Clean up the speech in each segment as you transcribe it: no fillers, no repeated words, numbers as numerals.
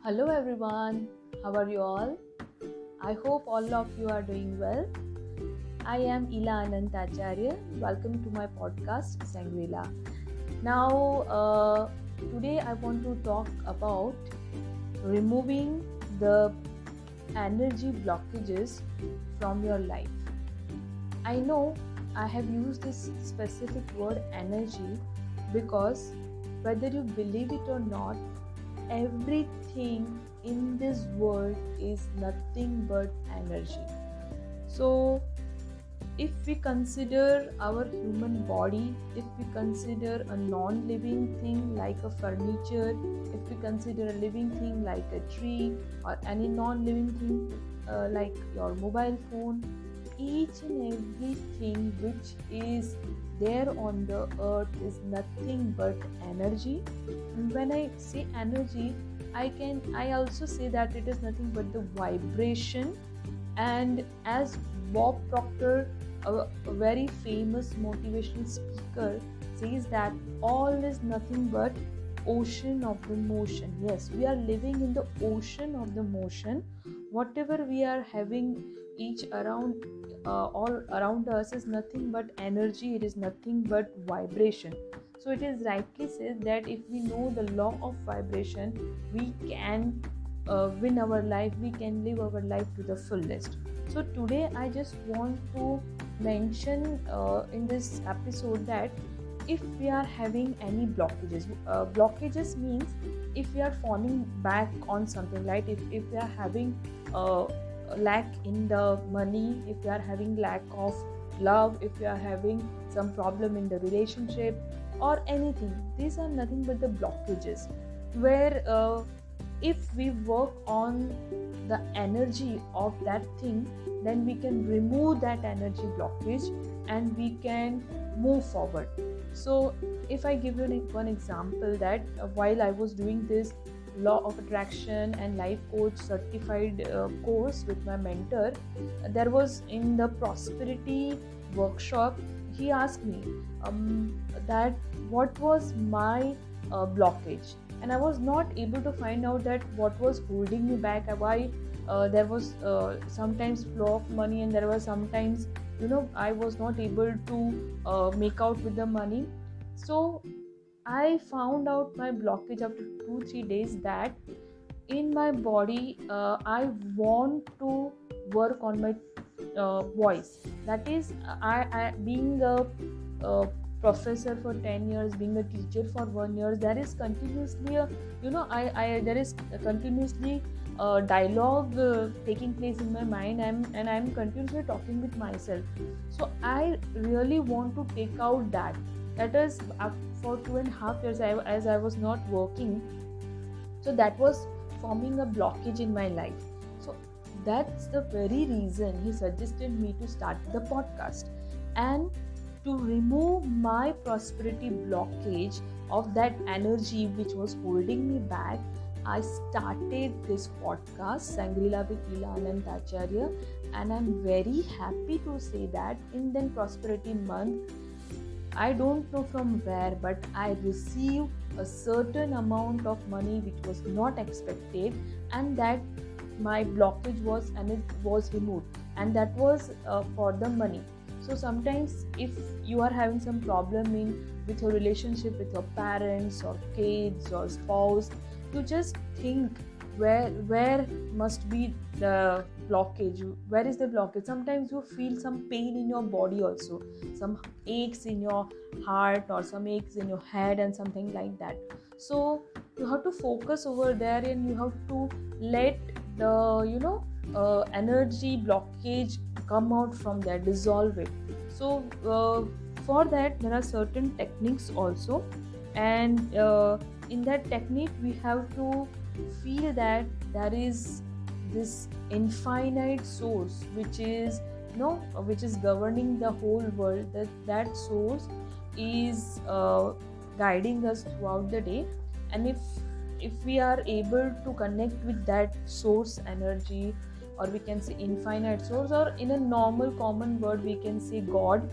Hello everyone, how are you all? I hope all of you are doing well. I am Ila Anantacharya. Welcome to my podcast Sangrila. Today I want to talk about removing the energy blockages from your life. I know I have used this specific word energy because whether you believe it or not, everything in this world is nothing but energy. So, if we consider our human body, if we consider a non living thing like a furniture, if we consider a living thing like a tree, or any non living thing like your mobile phone, each and everything which is there on the earth is nothing but energy. And when I say energy, I also say that it is nothing but the vibration. And as Bob Proctor, a very famous motivational speaker, says that all is nothing but ocean of the motion. Yes, we are living in the ocean of the motion. Whatever we are having each around all around us is nothing but energy. It is nothing but vibration. So it is rightly said that if we know the law of vibration, we can win our life, we can live our life to the fullest. So today I just want to mention in this episode that if we are having any blockages means if we are falling back on something, like if we are having lack in the money, if we are having lack of love, if we are having some problem in the relationship or anything, these are nothing but the blockages where if we work on the energy of that thing, then we can remove that energy blockage and we can move forward. So if I give you one example, that while I was doing this law of attraction and life coach certified course with my mentor, there was in the prosperity workshop, he asked me that what was my blockage, and I was not able to find out that what was holding me back, why there was sometimes flow of money, and there was sometimes I was not able to make out with the money. So I found out my blockage after 2-3 days, that in my body I want to work on my voice. That is, I being a professor for 10 years, being a teacher for 1 year, there is continuously there is continuously dialogue taking place in my mind, and I'm continuously talking with myself. So I really want to take out that is for 2.5 years as I was not working, so that was forming a blockage in my life. So that's the very reason he suggested me to start the podcast, and to remove my prosperity blockage of that energy which was holding me back, I started this podcast Sangrila with Ila Anantacharya, and I'm very happy to say that in the prosperity month, I don't know from where, but I received a certain amount of money which was not expected, and that my blockage was removed, and that was for the money. So sometimes if you are having some problem with your relationship with your parents or kids or spouse, you just think where must be the blockage, where is the blockage. Sometimes you feel some pain in your body also, some aches in your heart or some aches in your head and something like that. So you have to focus over there, and you have to let the energy blockage come out from there, dissolve it. So for that there are certain techniques also, and in that technique we have to feel that there is this infinite source which is governing the whole world, that source is guiding us throughout the day. And if we are able to connect with that source energy, or we can say infinite source, or in a normal common word we can say God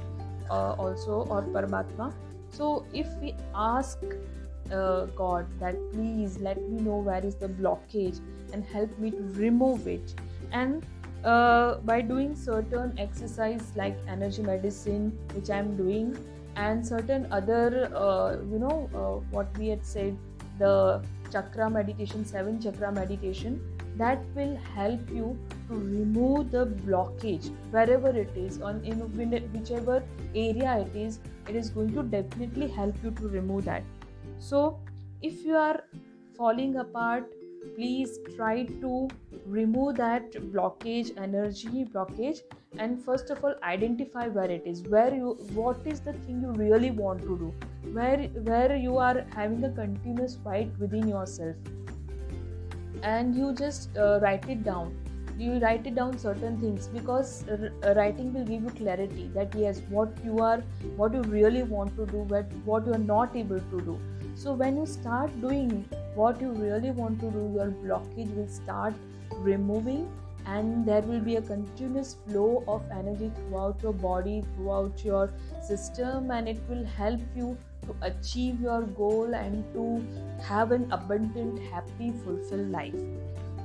also, or Paramatma. So if we ask God that please let me know where is the blockage and help me to remove it. And by doing certain exercise like energy medicine, which I'm doing, and certain other what we had said, the chakra meditation, 7 chakra meditation, that will help you to remove the blockage wherever it is, on in whichever area it is going to definitely help you to remove that. So if you are falling apart, please try to remove that blockage, energy blockage, and first of all identify where it is, what is the thing you really want to do, where you are having a continuous fight within yourself, and you just write it down. You write it down certain things, because writing will give you clarity that yes, what you really want to do, what you are not able to do. So when you start doing what you really want to do, your blockage will start removing, and there will be a continuous flow of energy throughout your body, throughout your system, and it will help you to achieve your goal and to have an abundant, happy, fulfilled life.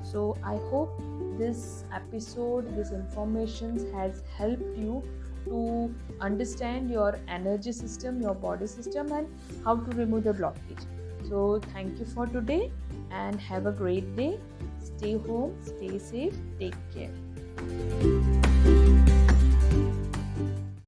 So I hope this episode, this information has helped you to understand your energy system, your body system, and how to remove the blockage. So thank you for today and have a great day. Stay home, stay safe, take care.